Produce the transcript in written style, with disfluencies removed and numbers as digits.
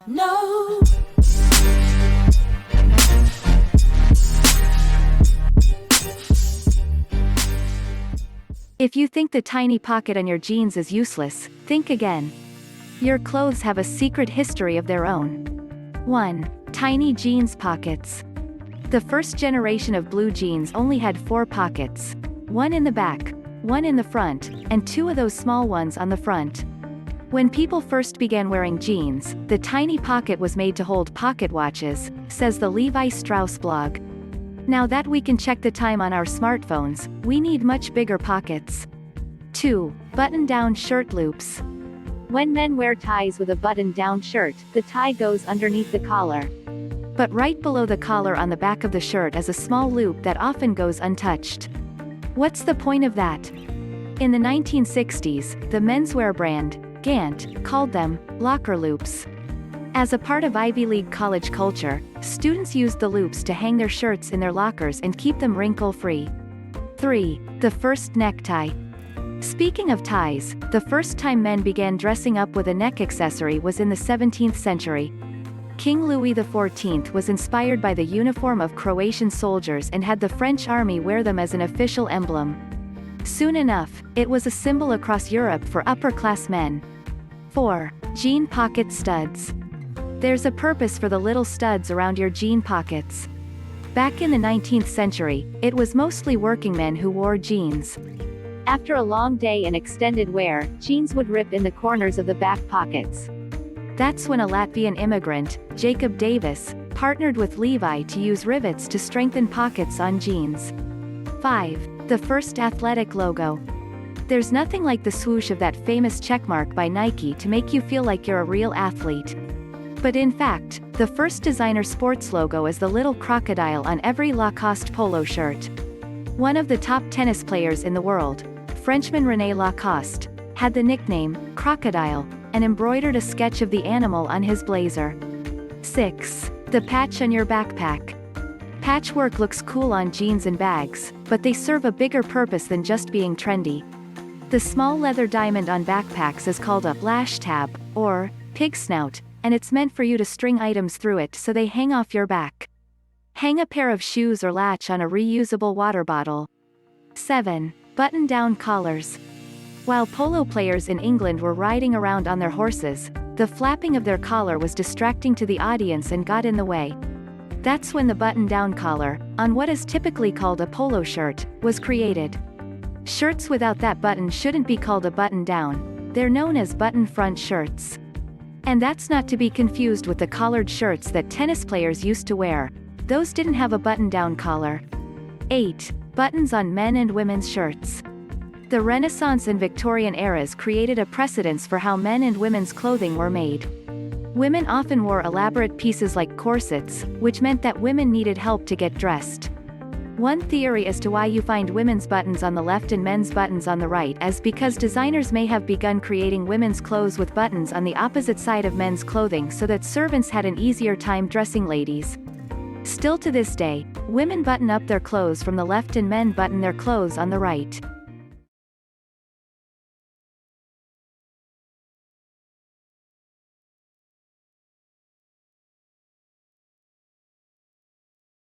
No. If you think the tiny pocket on your jeans is useless, think again. Your clothes have a secret history of their own. 1. Tiny jeans pockets. The first generation of blue jeans only had 4 pockets. One in the back, one in the front, and 2 of those small ones on the front. When people first began wearing jeans, the tiny pocket was made to hold pocket watches, says the Levi Strauss blog. Now that we can check the time on our smartphones, we need much bigger pockets. 2. Button-down shirt loops. When men wear ties with a button-down shirt, the tie goes underneath the collar. But right below the collar on the back of the shirt is a small loop that often goes untouched. What's the point of that? In the 1960s, the menswear brand, Gant, called them locker loops. As a part of Ivy League college culture, students used the loops to hang their shirts in their lockers and keep them wrinkle-free. 3. The first necktie. Speaking of ties, the first time men began dressing up with a neck accessory was in the 17th century. King Louis XIV was inspired by the uniform of Croatian soldiers and had the French army wear them as an official emblem. Soon enough, it was a symbol across Europe for upper-class men. 4. Jean pocket studs. There's a purpose for the little studs around your jean pockets. Back in the 19th century, it was mostly working men who wore jeans. After a long day and extended wear, jeans would rip in the corners of the back pockets. That's when a Latvian immigrant, Jacob Davis, partnered with Levi to use rivets to strengthen pockets on jeans. 5. The first athletic logo. There's nothing like the swoosh of that famous checkmark by Nike to make you feel like you're a real athlete. But in fact, the first designer sports logo is the little crocodile on every Lacoste polo shirt. One of the top tennis players in the world, Frenchman René Lacoste, had the nickname Crocodile, and embroidered a sketch of the animal on his blazer. 6. The patch on your backpack. Patchwork looks cool on jeans and bags, but they serve a bigger purpose than just being trendy. The small leather diamond on backpacks is called a lash tab, or pig snout, and it's meant for you to string items through it so they hang off your back. Hang a pair of shoes or latch on a reusable water bottle. 7. Button-down collars. While polo players in England were riding around on their horses, the flapping of their collar was distracting to the audience and got in the way. That's when the button-down collar, on what is typically called a polo shirt, was created. Shirts without that button shouldn't be called a button-down, they're known as button-front shirts. And that's not to be confused with the collared shirts that tennis players used to wear. Those didn't have a button-down collar. 8. Buttons on men and women's shirts. The Renaissance and Victorian eras created a precedence for how men and women's clothing were made. Women often wore elaborate pieces like corsets, which meant that women needed help to get dressed. One theory as to why you find women's buttons on the left and men's buttons on the right is because designers may have begun creating women's clothes with buttons on the opposite side of men's clothing so that servants had an easier time dressing ladies. Still to this day, women button up their clothes from the left and men button their clothes on the right.